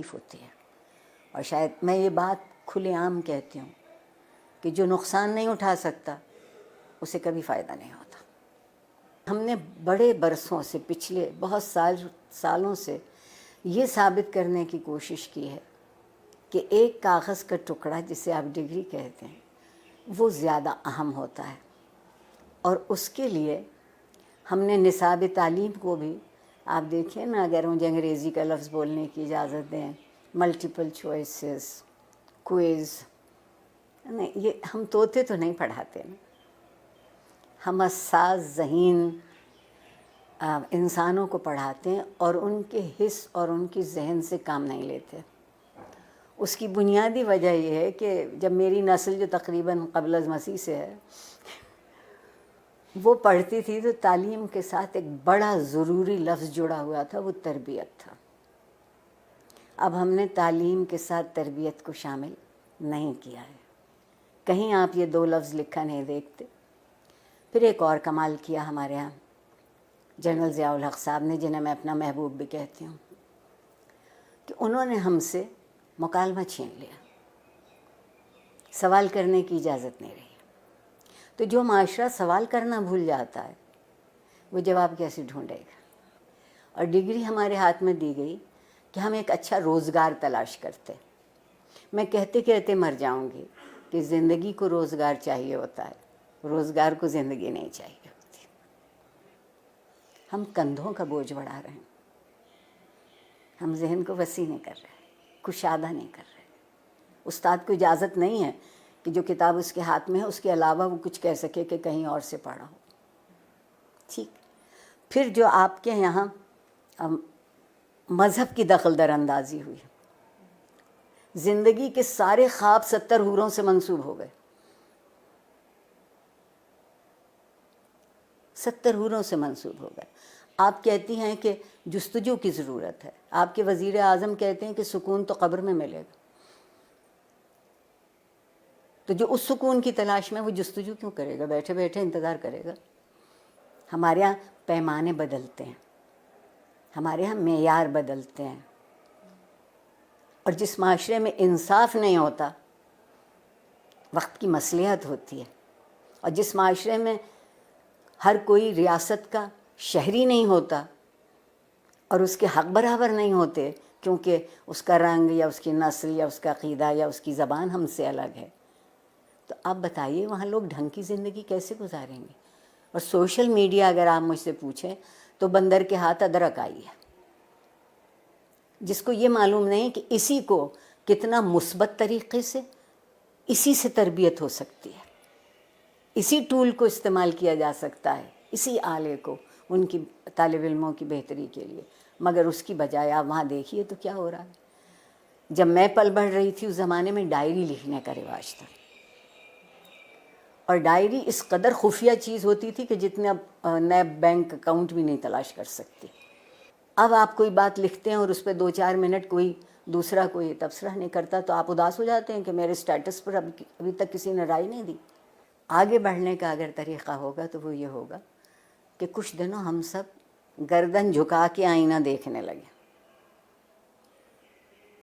تکلیف ہوتی ہے. اور شاید میں یہ بات کھلے عام کہتی ہوں کہ جو نقصان نہیں اٹھا سکتا اسے کبھی فائدہ نہیں ہوتا. ہم نے بڑے برسوں سے، پچھلے بہت سالوں سے یہ ثابت کرنے کی کوشش کی ہے کہ ایک کاغذ کا ٹکڑا جسے آپ ڈگری کہتے ہیں وہ زیادہ اہم ہوتا ہے. اور اس کے لیے ہم نے نصاب تعلیم کو بھی، آپ دیکھیں نا، اگر مجھے انگریزی کا لفظ بولنے کی اجازت دیں، ملٹیپل چوائسز، کوئز، نہیں، یہ ہم طوطے تو نہیں پڑھاتے نا، ہم حساس ذہین انسانوں کو پڑھاتے ہیں اور ان کے حس اور ان کی ذہن سے کام نہیں لیتے. اس کی بنیادی وجہ یہ ہے کہ جب میری نسل جو تقریباً قبل از مسیح سے ہے وہ پڑھتی تھی تو تعلیم کے ساتھ ایک بڑا ضروری لفظ جڑا ہوا تھا، وہ تربیت تھا. اب ہم نے تعلیم کے ساتھ تربیت کو شامل نہیں کیا ہے. کہیں آپ یہ دو لفظ لکھا نہیں دیکھتے. پھر ایک اور کمال کیا ہمارے ہاں جنرل ضیاء الحق صاحب نے، جنہیں میں اپنا محبوب بھی کہتی ہوں، کہ انہوں نے ہم سے مکالمہ چھین لیا، سوال کرنے کی اجازت نہیں رہی. تو جو معاشرہ سوال کرنا بھول جاتا ہے وہ جواب کیسے ڈھونڈے گا؟ اور ڈگری ہمارے ہاتھ میں دی گئی کہ ہم ایک اچھا روزگار تلاش کرتے. میں کہتے کہتے مر جاؤں گی کہ زندگی کو روزگار چاہیے ہوتا ہے، روزگار کو زندگی نہیں چاہیے ہوتی. ہم کندھوں کا بوجھ بڑھا رہے ہیں، ہم ذہن کو وسیع نہیں کر رہے، کشادہ نہیں کر رہے. استاد کو اجازت نہیں ہے کہ جو کتاب اس کے ہاتھ میں ہے اس کے علاوہ وہ کچھ کہہ سکے کہ کہیں اور سے پڑھا ہو. ٹھیک. پھر جو آپ کے یہاں مذہب کی دخل در اندازی ہوئی، زندگی کے سارے خواب 70 حوروں سے منسوب ہو گئے. 70 حوروں سے منسوب ہو گئے. آپ کہتی ہیں کہ جستجو کی ضرورت ہے، آپ کے وزیر اعظم کہتے ہیں کہ سکون تو قبر میں ملے گا. تو جو اس سکون کی تلاش میں، وہ جستجو کیوں کرے گا؟ بیٹھے بیٹھے انتظار کرے گا. ہمارے یہاں پیمانے بدلتے ہیں، ہمارے یہاں معیار بدلتے ہیں. اور جس معاشرے میں انصاف نہیں ہوتا وقت کی مصلحت ہوتی ہے. اور جس معاشرے میں ہر کوئی ریاست کا شہری نہیں ہوتا اور اس کے حق برابر نہیں ہوتے کیونکہ اس کا رنگ یا اس کی نسل یا اس کا عقیدہ یا اس کی زبان ہم سے الگ ہے، تو آپ بتائیے وہاں لوگ ڈھنگ کی زندگی کیسے گزاریں گے؟ اور سوشل میڈیا اگر آپ مجھ سے پوچھیں تو بندر کے ہاتھ ادرک آئی ہے. جس کو یہ معلوم نہیں کہ اسی کو کتنا مثبت طریقے سے اسی سے تربیت ہو سکتی ہے، اسی ٹول کو استعمال کیا جا سکتا ہے، اسی آلے کو ان کی طالب علموں کی بہتری کے لیے. مگر اس کی بجائے آپ وہاں دیکھیے تو کیا ہو رہا ہے. جب میں پل بڑھ رہی تھی اس زمانے میں ڈائری لکھنے کا رواج تھا، اور ڈائری اس قدر خفیہ چیز ہوتی تھی کہ جتنے اب نیب بینک اکاؤنٹ بھی نہیں تلاش کر سکتی. اب آپ کوئی بات لکھتے ہیں اور اس پہ 2-4 منٹ کوئی دوسرا کوئی تبصرہ نہیں کرتا تو آپ اداس ہو جاتے ہیں کہ میرے سٹیٹس پر ابھی تک کسی نے رائے نہیں دی. آگے بڑھنے کا اگر طریقہ ہوگا تو وہ یہ ہوگا کہ کچھ دنوں ہم سب گردن جھکا کے آئینہ دیکھنے لگیں.